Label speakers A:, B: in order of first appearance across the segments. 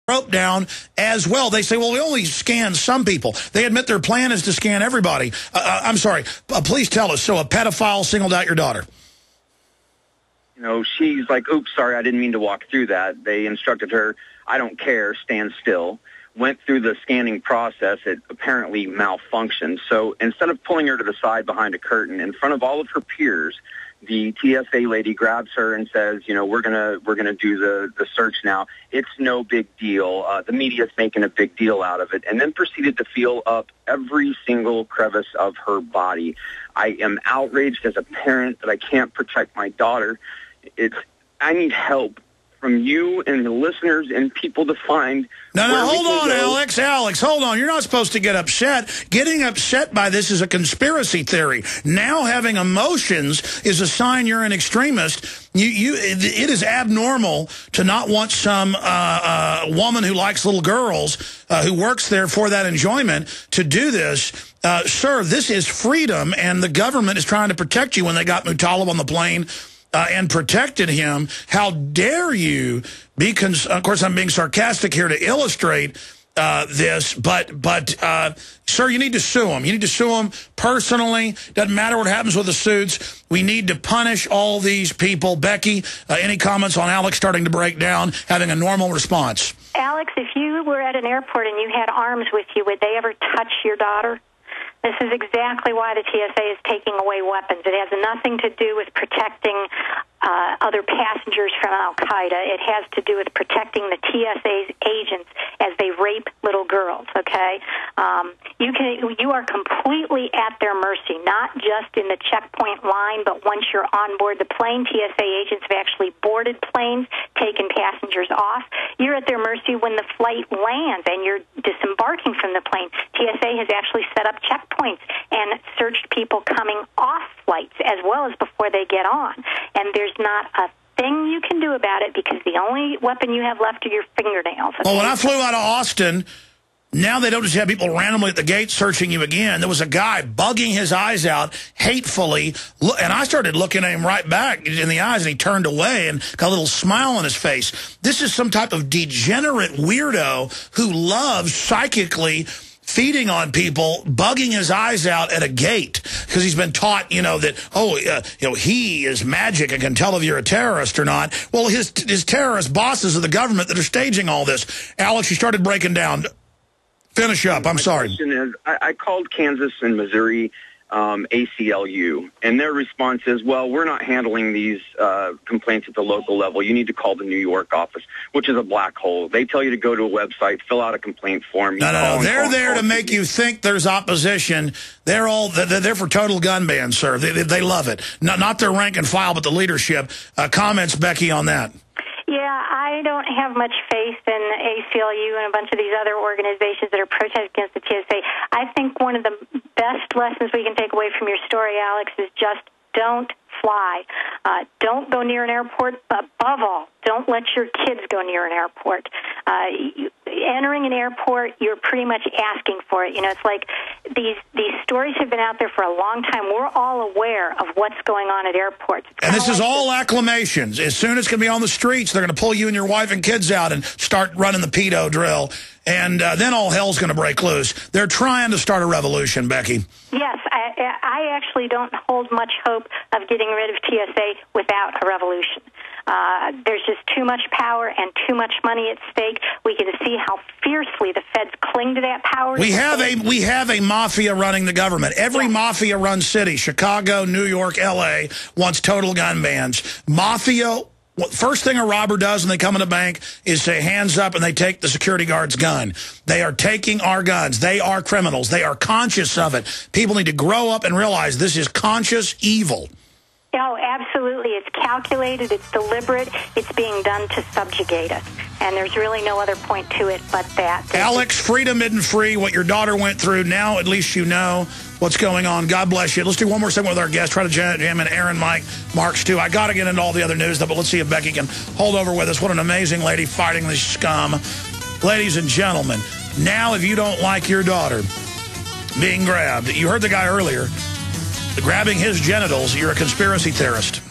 A: rope down as well. They say, well, we only scan some people. They admit their plan is to scan everybody. I'm sorry. Please tell us. So a pedophile singled out your daughter.
B: You know, she's like, oops, sorry, I didn't mean to walk through that. They instructed her, I don't care, stand still. Went through the scanning process. It apparently malfunctioned. So instead of pulling her to the side behind a curtain in front of all of her peers, the TSA lady grabs her and says, you know, we're gonna do the search now. It's no big deal. The media's making a big deal out of it, and then proceeded to feel up every single crevice of her body. I am outraged as a parent that I can't protect my daughter. I need help from you and the listeners and people to find...
A: No, hold on, Alex. Alex, hold on. You're not supposed to get upset. Getting upset by this is a conspiracy theory. Now having emotions is a sign you're an extremist. It is abnormal to not want some woman who likes little girls, who works there for that enjoyment, to do this. Sir, this is freedom, and the government is trying to protect you when they got Mutalib on the plane and protected him. How dare you be... of course, I'm being sarcastic here to illustrate this, but sir, you need to sue him. You need to sue him personally. Doesn't matter what happens with the suits. We need to punish all these people. Becky, any comments on Alex starting to break down, having a normal response?
C: Alex, if you were at an airport and you had arms with you, would they ever touch your daughter? This is exactly why the TSA is taking away weapons. It has nothing to do with protecting other passengers from Al-Qaeda. It has to do with protecting the TSA's agents as they rape little girls, okay? You are completely at their mercy, not just in the checkpoint line, but once you're on board the plane. TSA agents have actually boarded planes, taken passengers off. You're at their mercy when the flight lands and you're disembarking from the plane. TSA has actually set up checkpoints and searched people coming off flights as well as before they get on. And there's not a thing you can do about it because the only weapon you have left are your fingernails. Okay?
A: Well, when I flew out of Austin, now they don't just have people randomly at the gate searching you again. There was a guy bugging his eyes out hatefully, and I started looking at him right back in the eyes, and he turned away and got a little smile on his face. This is some type of degenerate weirdo who loves psychically feeding on people, bugging his eyes out at a gate because he's been taught, that, he is magic and can tell if you're a terrorist or not. Well, his terrorist bosses of the government that are staging all this. Alex, you started breaking down. Finish up. I'm sorry.
B: My question is, I called Kansas and Missouri ACLU, and their response is, well, we're not handling these complaints at the local level. You need to call the New York office, which is a black hole. They tell you to go to a website, fill out a complaint form.
A: No. They're there to make you think there's opposition. They're for total gun bans, sir. They love it. Not their rank and file, but the leadership. Comments, Becky, on that?
C: Yeah, I don't have much faith in ACLU and a bunch of these other organizations that are protesting against the TSA. I think one of the best lessons we can take away from your story, Alex, is just don't fly. Don't go near an airport, but above all, don't let your kids go near an airport. Entering an airport, you're pretty much asking for it. It's like these stories have been out there for a long time. We're all aware of what's going on at airports.
A: And this is all acclamations. As soon as it's going to be on the streets, they're going to pull you and your wife and kids out and start running the pedo drill. And then all hell's going to break loose. They're trying to start a revolution, Becky.
C: Yes, I actually don't hold much hope of getting rid of TSA without a revolution. There's just too much power and too much money at stake. We can see how fiercely the feds cling to that power.
A: We have a mafia running the government. Every mafia-run city, Chicago, New York, L.A., wants total gun bans. Mafia... First thing a robber does when they come in a bank is say, hands up, and they take the security guard's gun. They are taking our guns. They are criminals. They are conscious of it. People need to grow up and realize this is conscious evil.
C: Oh, absolutely. It's calculated. It's deliberate. It's being done to subjugate us. And there's really no other point to it but that.
A: Alex, freedom isn't free. What your daughter went through, now at least you know what's going on. God bless you. Let's do one more segment with our guest. Try to jam in Aaron, Mike, Marks, too. I got to get into all the other news, though, but let's see if Becky can hold over with us. What an amazing lady fighting this scum. Ladies and gentlemen, now if you don't like your daughter being grabbed, you heard the guy earlier, grabbing his genitals, you're a conspiracy theorist.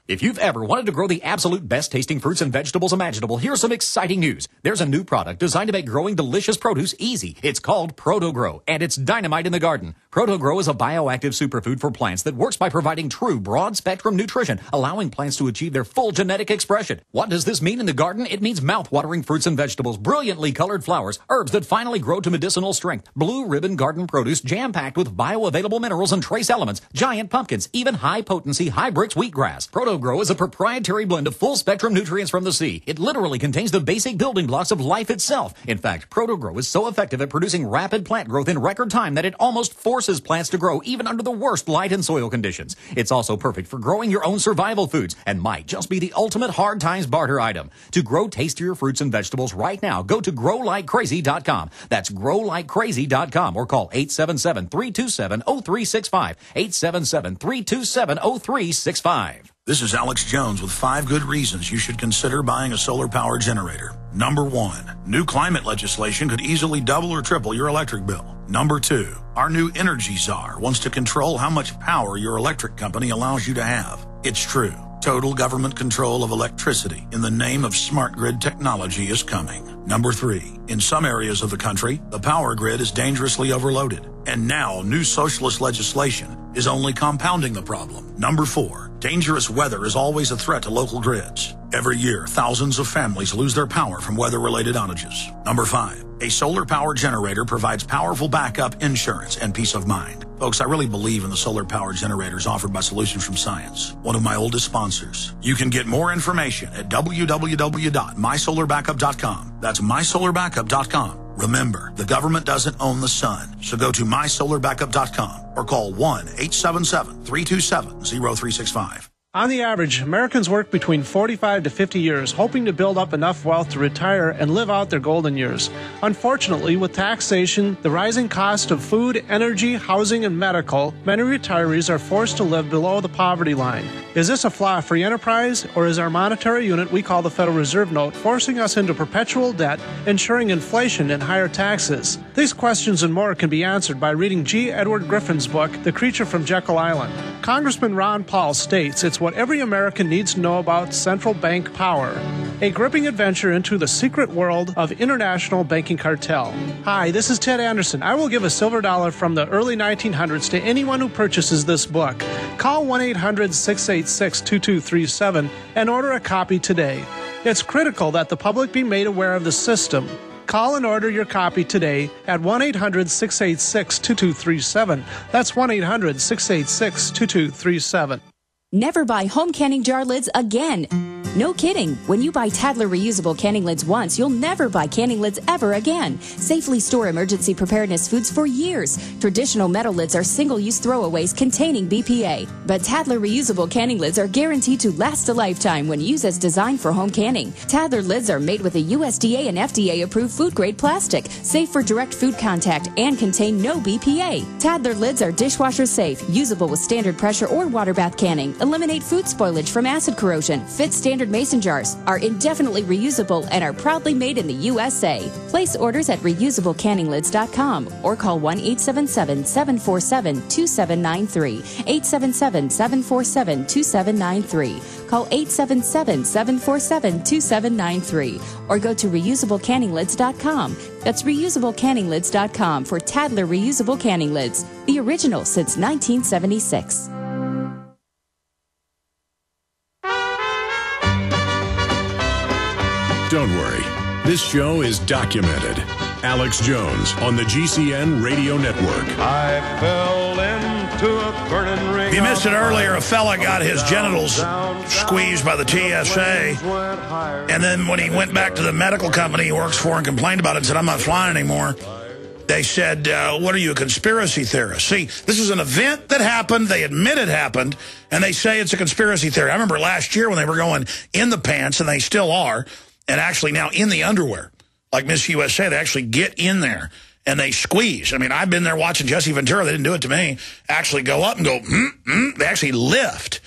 D: If you've ever wanted to grow the absolute best tasting fruits and vegetables imaginable, here's some exciting news. There's a new product designed to make growing delicious produce easy. It's called ProtoGrow, and it's dynamite in the garden. ProtoGrow is a bioactive superfood for plants that works by providing true broad-spectrum nutrition, allowing plants to achieve their full genetic expression. What does this mean in the garden? It means mouth-watering fruits and vegetables, brilliantly colored flowers, herbs that finally grow to medicinal strength, blue ribbon garden produce jam-packed with bioavailable minerals and trace elements, giant pumpkins, even high-potency, high-brix wheatgrass. ProtoGrow is a proprietary blend of full-spectrum nutrients from the sea. It literally contains the basic building blocks of life itself. In fact, ProtoGrow is so effective at producing rapid plant growth in record time that it almost forces plants to grow even under the worst light and soil conditions. It's also perfect for growing your own survival foods and might just be the ultimate hard times barter item. To grow tastier fruits and vegetables right now, go to growlikecrazy.com. That's growlikecrazy.com or call 877-327-0365. 877-327-0365.
A: This is Alex Jones with 5 good reasons you should consider buying a solar power generator. Number 1, new climate legislation could easily double or triple your electric bill. Number 2, our new energy czar wants to control how much power your electric company allows you to have. It's true. Total government control of electricity in the name of smart grid technology is coming. Number 3, in some areas of the country, the power grid is dangerously overloaded. And now new socialist legislation is only compounding the problem. Number 4, dangerous weather is always a threat to local grids. Every year, thousands of families lose their power from weather-related outages. Number 5, a solar power generator provides powerful backup insurance and peace of mind. Folks, I really believe in the solar power generators offered by Solutions from Science, one of my oldest sponsors. You can get more information at www.mysolarbackup.com. That's mysolarbackup.com. Remember, the government doesn't own the sun, so go to mysolarbackup.com or call 1-877-327-0365.
E: On the average, Americans work between 45 to 50 years, hoping to build up enough wealth to retire and live out their golden years. Unfortunately, with taxation, the rising cost of food, energy, housing, and medical, many retirees are forced to live below the poverty line. Is this a flaw free enterprise, or is our monetary unit we call the Federal Reserve Note forcing us into perpetual debt, ensuring inflation and higher taxes? These questions and more can be answered by reading G. Edward Griffin's book, The Creature from Jekyll Island. Congressman Ron Paul states it's what every American needs to know about central bank power. A gripping adventure into the secret world of international banking cartel. Hi, this is Ted Anderson. I will give a silver dollar from the early 1900s to anyone who purchases this book. Call 1-800-686-2237 and order a copy today. It's critical that the public be made aware of the system. Call and order your copy today at 1-800-686-2237. That's 1-800-686-2237.
F: Never buy home canning jar lids again. No kidding. When you buy Tadler reusable canning lids once, you'll never buy canning lids ever again. Safely store emergency preparedness foods for years. Traditional metal lids are single-use throwaways containing BPA. But Tadler reusable canning lids are guaranteed to last a lifetime when used as designed for home canning. Tadler lids are made with a USDA and FDA-approved food-grade plastic, safe for direct food contact, and contain no BPA. Tadler lids are dishwasher safe, usable with standard pressure or water bath canning, eliminate food spoilage from acid corrosion, fit standard mason jars, are indefinitely reusable, and are proudly made in the USA. Place orders at reusablecanninglids.com or call 1-877-747-2793. 877-747-2793. Call 877-747-2793 or go to reusablecanninglids.com. That's reusablecanninglids.com for Tadler reusable canning lids, the original since 1976.
G: Don't worry, this show is documented. Alex Jones on the GCN Radio Network.
H: I fell into a burning ring.
A: You missed it earlier. A fella got his genitals squeezed by the TSA. And then when he went back to the medical company he works for and complained about it and said, I'm not flying anymore, they said, what are you, a conspiracy theorist? See, this is an event that happened. They admit it happened, and they say it's a conspiracy theory. I remember last year when they were going in the pants, and they still are, and actually now in the underwear. Like Miss USA, they actually get in there and they squeeze. I mean, I've been there watching Jesse Ventura. They didn't do it to me. Actually go up and go, They actually lift.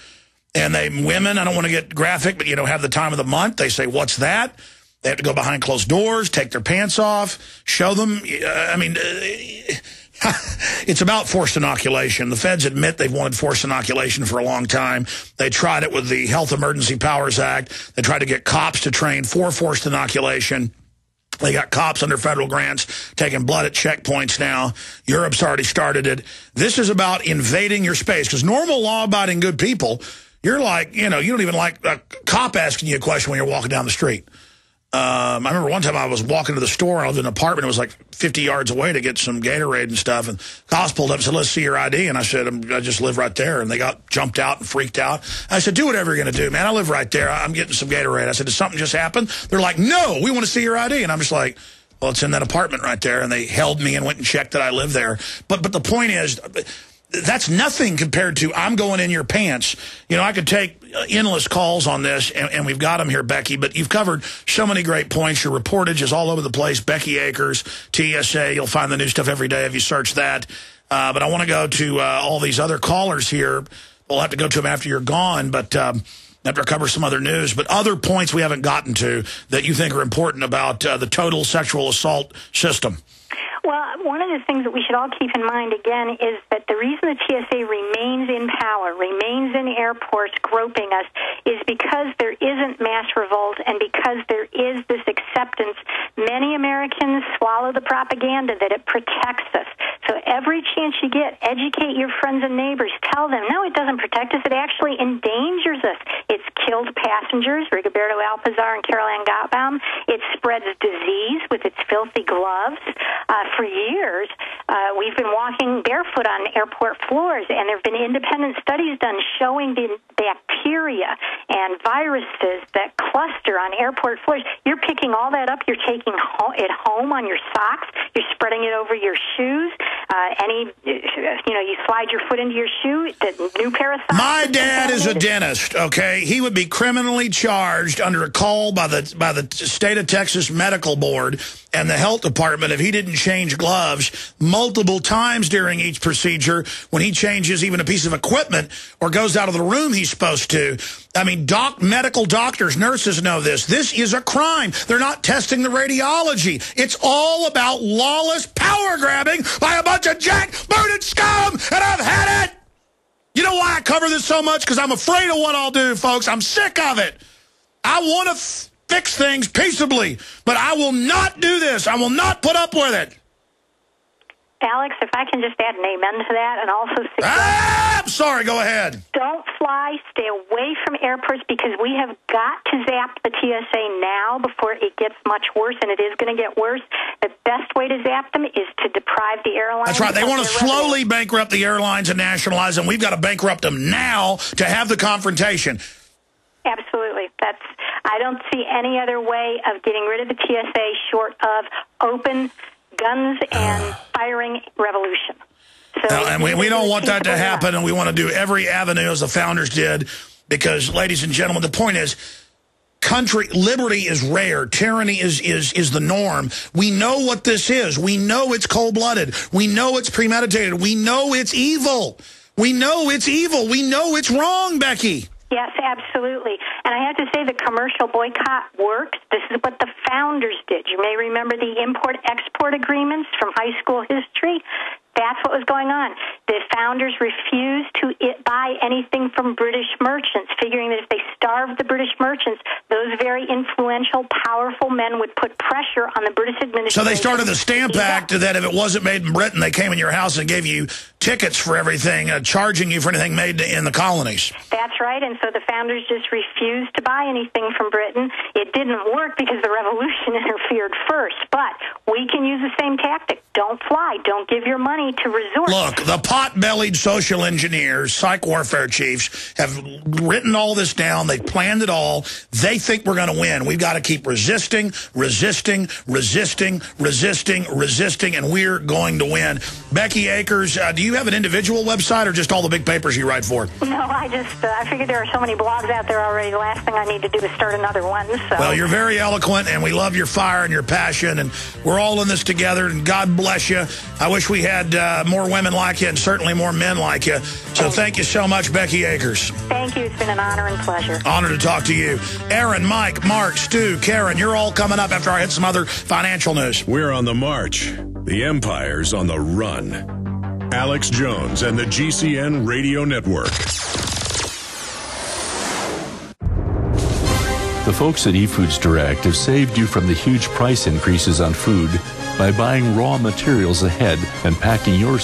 A: And women, I don't want to get graphic, but, have the time of the month. They say, what's that? They have to go behind closed doors, take their pants off, show them. It's about forced inoculation. The feds admit they've wanted forced inoculation for a long time. They tried it with the Health Emergency Powers Act. They tried to get cops to train for forced inoculation. They got cops under federal grants taking blood at checkpoints now. Europe's already started it. This is about invading your space, because normal law-abiding good people, you're like, you know, you don't even like a cop asking you a question when you're walking down the street. I remember one time I was walking to the store, and I was in an apartment. It was like 50 yards away to get some Gatorade and stuff. And cops pulled up and said, "Let's see your ID." And I said, "I just live right there." And they got jumped out and freaked out. I said, "Do whatever you're going to do, man. I live right there. I'm getting some Gatorade." I said, "Did something just happen?" They're like, "No, we want to see your ID." And I'm just like, "Well, it's in that apartment right there." And they held me and went and checked that I live there. But the point is, that's nothing compared to I'm going in your pants. You know, I could take endless calls on this, and we've got them here, Becky, but you've covered so many great points. Your reportage is all over the place. Becky Aker's TSA. You'll find the new stuff every day if you search that. But I want to go to all these other callers here. We'll have to go to them after you're gone, but after I cover some other news. But other points we haven't gotten to that you think are important about the total sexual assault system.
C: Well, one of the things that we should all keep in mind, again, is that the reason the TSA remains in power, remains in airports groping us, is because there isn't mass revolt and because there is this acceptance. Many Americans swallow the propaganda that it protects us. So every chance you get, educate your friends and neighbors. Tell them, no, it doesn't protect us. It actually endangers us. It's killed passengers, Rigoberto Alpizar and Caroline Gottbaum. It spreads disease with its filthy gloves. For years, we've been walking barefoot on airport floors, and there have been independent studies done showing the bacteria and viruses that cluster on airport floors. You're picking all that up. You're taking it home on your socks. You're spreading it over your shoes. You slide your foot into your shoe, the new pair of socks.
A: My dad is a dentist, okay? He would be criminally charged under a call by the state of Texas Medical Board and the health department if he didn't change gloves multiple times during each procedure when he changes even a piece of equipment or goes out of the room he's supposed to. I mean, medical doctors, nurses know this. This is a crime. They're not testing the radiology. It's all about lawless power grabbing by a bunch of jackbooted scum, and I've had it. You know why I cover this so much? Because I'm afraid of what I'll do, folks. I'm sick of it. I want to fix things peaceably, but I will not do this. I will not put up with it.
C: Alex, if I can just add an amen to that and also suggest...
A: I'm sorry, go ahead.
C: Don't fly, stay away from airports, because we have got to zap the TSA now before it gets much worse, and it is going to get worse. The best way to zap them is to deprive the airlines.
A: That's right. They want to slowly bankrupt the airlines and nationalize them. We've got to bankrupt them now to have the confrontation.
C: Absolutely. I don't see any other way of getting rid of the TSA short of open guns and firing revolution. So
A: and we don't want that to happen, and we want to do every avenue as the founders did, because, ladies and gentlemen, the point is, liberty is rare. Tyranny is the norm. We know what this is. We know it's cold-blooded. We know it's premeditated. We know it's evil. We know it's evil. We know it's wrong, Becky.
C: Yes, absolutely. And I have to say the commercial boycott works. This is what the founders did. You may remember the import-export agreements from high school history. That's what was going on. The founders refused to buy anything from British merchants, figuring that if they starved the British merchants, those very influential, powerful men would put pressure on the British administration.
A: So they started the Stamp Act that if it wasn't made in Britain, they came in your house and gave you tickets for everything, charging you for anything made in the colonies.
C: That's right, and so the founders just refused to buy anything from Britain. It didn't work because the revolution interfered first, but we can use the same tactic. Don't fly. Don't give your money to resort.
A: Look, the pot-bellied social engineers, psych warfare chiefs, have written all this down. They've planned it all. They think we're going to win. We've got to keep resisting, resisting, resisting, resisting, resisting, and we're going to win. Becky Akers, do you have an individual website or just all the big papers you write for?
C: No, I figured there are so many blogs out there already. The last thing I need to do is start another one. So.
A: Well, you're very eloquent, and we love your fire and your passion, and we're all in this together, and God bless you. I wish we had more women like you and certainly more men like you. So thank you so much, Becky Akers.
C: Thank you. It's been an honor and pleasure.
A: Honor to talk to you. Aaron, Mike, Mark, Stu, Karen, you're all coming up after I hit some other financial news.
G: We're on the march. The empire's on the run. Alex Jones and the GCN Radio Network.
I: The folks at eFoods Direct have saved you from the huge price increases on food by buying raw materials ahead and packing your